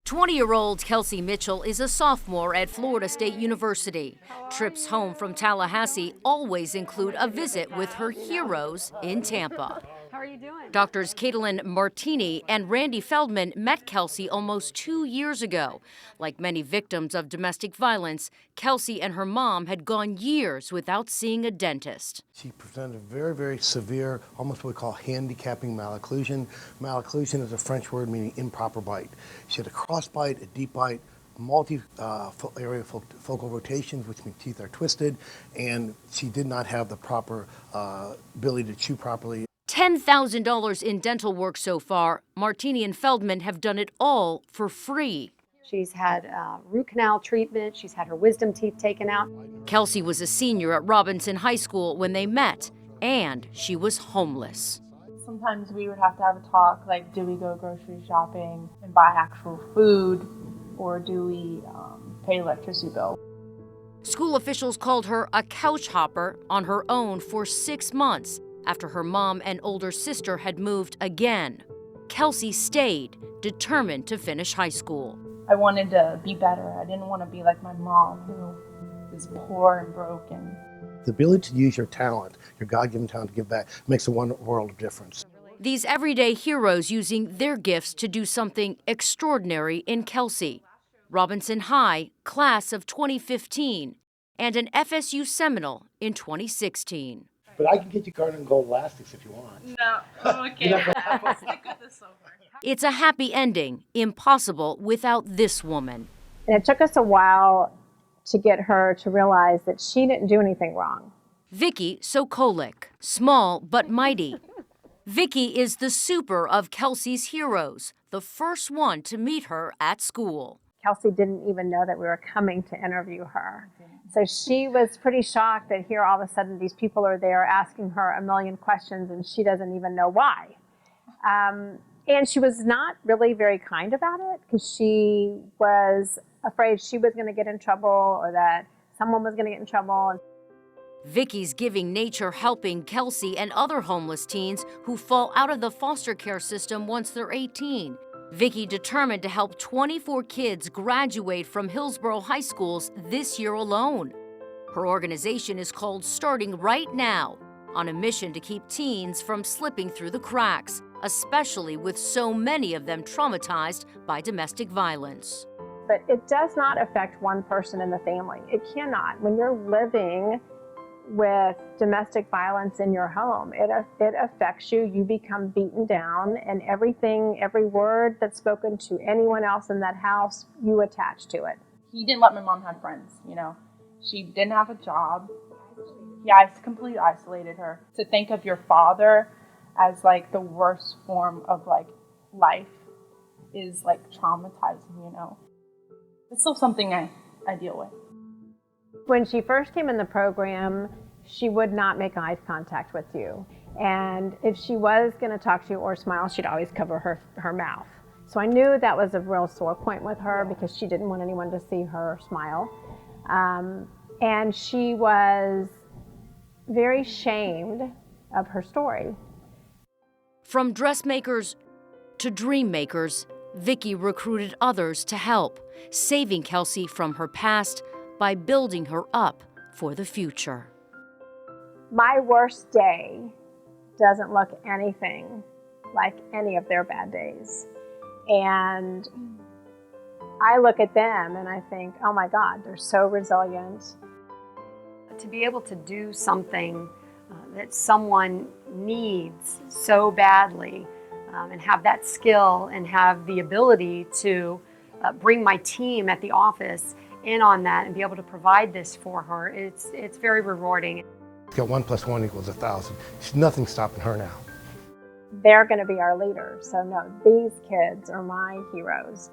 20-year-old Kelsey Mitchell is a sophomore at Florida State University. Trips home from Tallahassee always include a visit with her heroes in Tampa. How are you doing? Doctors Caitilin, Martini, and Randy Feldman met Kelsey almost 2 years ago. Like many victims of domestic violence, Kelsey and her mom had gone years without seeing a dentist. She presented very, very severe, almost what we call handicapping malocclusion. Malocclusion is a French word meaning improper bite. She had a cross bite, a deep bite, multi-area focal rotations, which means teeth are twisted, and she did not have the proper ability to chew properly. $10,000 in dental work so far. Martini and Feldman have done it all for free. She's had root canal treatment. She's had her wisdom teeth taken out. Kelsey was a senior at Robinson High School when they met, and she was homeless. Sometimes we would have to have a talk, like, do we go grocery shopping and buy actual food, or do we pay electricity bill? School officials called her a couch hopper on her own for 6 months after her mom and older sister had moved again. Kelsey stayed, determined to finish high school. I wanted to be better. I didn't want to be like my mom, who is poor and broken. The ability to use your talent, your God-given talent to give back, makes a world of difference. These everyday heroes using their gifts to do something extraordinary in Kelsey. Robinson High, class of 2015, and an FSU Seminole in 2016. But I can get you garnet and gold elastics if you want. No, okay. Stick with the silver. It's a happy ending, impossible without this woman. And it took us a while to get her to realize that she didn't do anything wrong. Vicki Sokolik, small but mighty. Vicki is the super of Kelsey's heroes, the first one to meet her at school. Kelsey didn't even know that we were coming to interview her. So she was pretty shocked that here all of a sudden these people are there asking her a million questions and she doesn't even know why. And she was not really very kind about it because she was afraid she was going to get in trouble or that someone was going to get in trouble. Vicki's giving nature helping Kelsey and other homeless teens who fall out of the foster care system once they're 18. Vicki determined to help 24 kids graduate from Hillsborough high schools this year alone. Her organization is called Starting Right Now, on a mission to keep teens from slipping through the cracks, especially with so many of them traumatized by domestic violence. But it does not affect one person in the family. It cannot. When you're living with domestic violence in your home, it affects you. You become beaten down, and every word that's spoken to anyone else in that house, you attach to it. He didn't let my mom have friends, She didn't have a job. Yeah, I completely isolated her. To think of your father as like the worst form of like life is like traumatizing, It's still something I deal with. When she first came in the program, she would not make eye contact with you. And if she was going to talk to you or smile, she'd always cover her mouth. So I knew that was a real sore point with her because she didn't want anyone to see her smile. And she was very shamed of her story. From dressmakers to dream makers, Vicki recruited others to help, saving Kelsey from her past by building her up for the future. My worst day doesn't look anything like any of their bad days. And I look at them and I think, oh my God, they're so resilient. To be able to do something that someone needs so badly and have that skill and have the ability to bring my team at the office in on that and be able to provide this for her, it's very rewarding. It's got 1 + 1 = 1,000. Nothing's stopping her now. They're going to be our leaders. So no, these kids are my heroes.